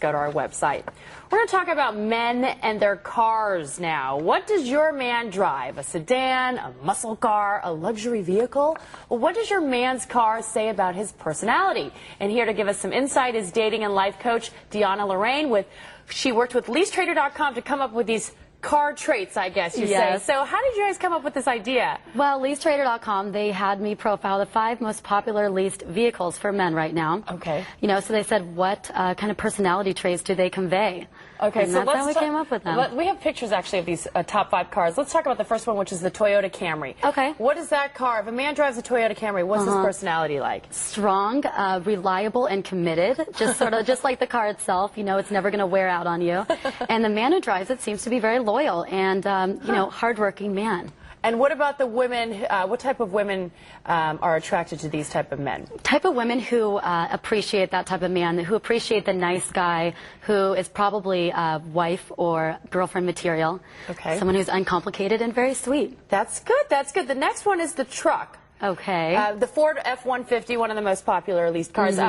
Go to our website. We're going to talk about men and their cars now. What does your man drive? A sedan, a muscle car, a luxury vehicle? Well, what does your man's car say about his personality? And here to give us some insight is dating and life coach Deanna Lorraine. She worked with LeaseTrader.com to come up with these car traits, I guess you say. So how did you guys come up with this idea? Well, LeaseTrader.com, they had me profile the 5 most popular leased vehicles for men right now. Okay. You know, so they said, what kind of personality traits do they convey? Okay, and so that's how we came up with them. We have pictures, actually, of these top 5 cars. Let's talk about the first one, which is the Toyota Camry. Okay. What is that car? If a man drives a Toyota Camry, what's his personality like? Strong, reliable, and committed. Just sort of, just like the car itself. You know, it's never going to wear out on you. And the man who drives it seems to be very loyal and, you know, hardworking man. And what about the women? What type of women are attracted to these type of men? Type of women who appreciate that type of man, who appreciate the nice guy, who is probably wife or girlfriend material. Okay. Someone who's uncomplicated and very sweet. That's good. That's good. The next one is the truck. Okay. The Ford F-150, one of the most popular leased cars.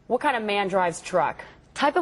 What kind of man drives truck?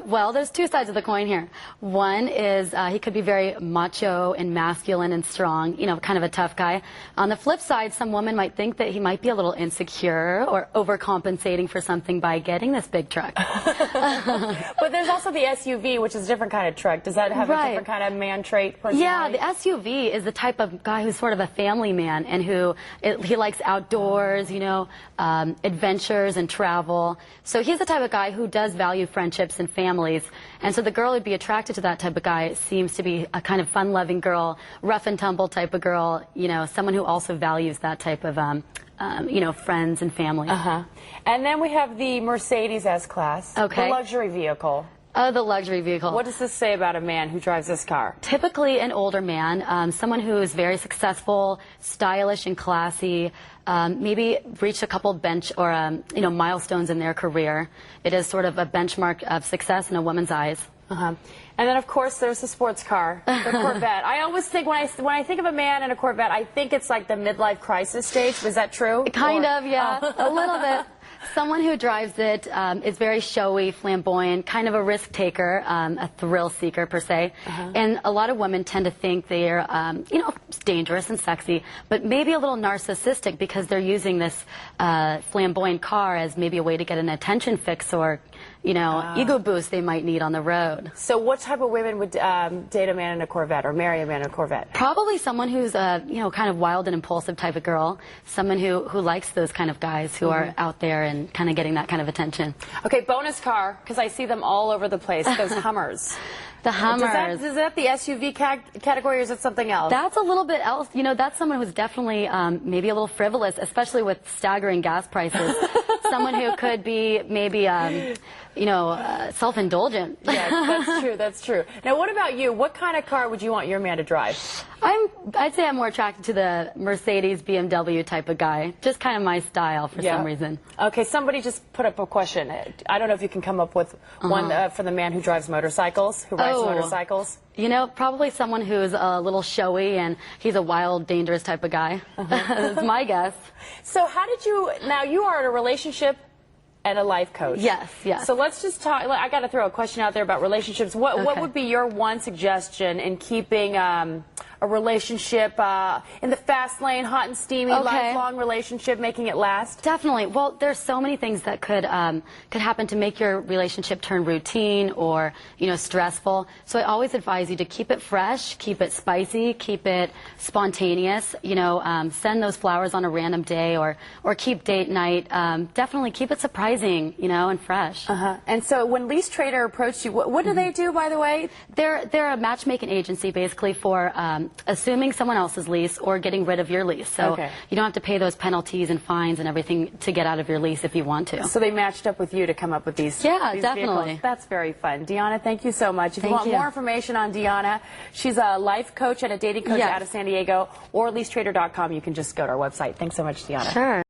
Well, there's 2 sides of the coin here. One is he could be very macho and masculine and strong, you know, kind of a tough guy. On the flip side, some women might think that he might be a little insecure or overcompensating for something by getting this big truck. But there's also the SUV, which is a different kind of truck. Does that have a different kind of man trait personality? Yeah, the SUV is the type of guy who's sort of a family man and who he likes outdoors, you know, adventures and travel. So he's the type of guy who does value friendships and families, and so the girl who'd be attracted to that type of guy seems to be a kind of fun-loving girl, rough and tumble type of girl, you know, someone who also values that type of, you know, friends and family. And then we have the Mercedes S-Class, the luxury vehicle. Oh, the luxury vehicle. What does this say about a man who drives this car? Typically an older man, someone who is very successful, stylish and classy, maybe reached a couple you know, milestones in their career. It is sort of a benchmark of success in a woman's eyes. And then, of course, there's the sports car, the Corvette. I always think, when I think of a man in a Corvette, I think it's like the midlife crisis stage. Is that true? Kind of, yeah, a little bit. Someone who drives it is very showy, flamboyant, kind of a risk taker, a thrill seeker per se. And a lot of women tend to think they're, you know, dangerous and sexy, but maybe a little narcissistic because they're using this flamboyant car as maybe a way to get an attention fix or, you know, ego boost they might need on the road. So what type of women would date a man in a Corvette or marry a man in a Corvette? Probably someone who's a, you know, kind of wild and impulsive type of girl. Someone who likes those kind of guys who are out there and kind of getting that kind of attention. Okay, bonus car, because I see them all over the place, those Hummers. The Hummers. Is that the SUV category or is it something else? That's a little bit else. You know, that's someone who's definitely maybe a little frivolous, especially with staggering gas prices. Someone who could be maybe, you know, self-indulgent. Yeah, that's true. That's true. Now, what about you? What kind of car would you want your man to drive? I'd say I'm more attracted to the Mercedes, BMW type of guy. Just kind of my style for some reason. Okay, somebody just put up a question. I don't know if you can come up with one for the man who drives motorcycles, who rides motorcycles. You know, probably someone who's a little showy and he's a wild, dangerous type of guy. That's my guess. So how did you, now you are in a relationship and a life coach. Yes, yes. So let's just talk, I got to throw a question out there about relationships. What would be your one suggestion in keeping a relationship in the fast lane, hot and steamy, lifelong relationship, making it last? Definitely. Well, there's so many things that could happen to make your relationship turn routine or, you know, stressful. So I always advise you to keep it fresh, keep it spicy, keep it spontaneous. You know, send those flowers on a random day or keep date night. Definitely keep it surprising, you know, and fresh. And so when LeaseTrader approached you, what do they do, by the way? They're a matchmaking agency basically for assuming someone else's lease or getting rid of your lease. So you don't have to pay those penalties and fines and everything to get out of your lease if you want to. So they matched up with you to come up with these definitely. Vehicles. That's very fun. Deanna, thank you so much. If you want more information on Deanna, she's a life coach and a dating coach out of San Diego, or LeaseTrader.com. You can just go to our website. Thanks so much, Deanna. Sure.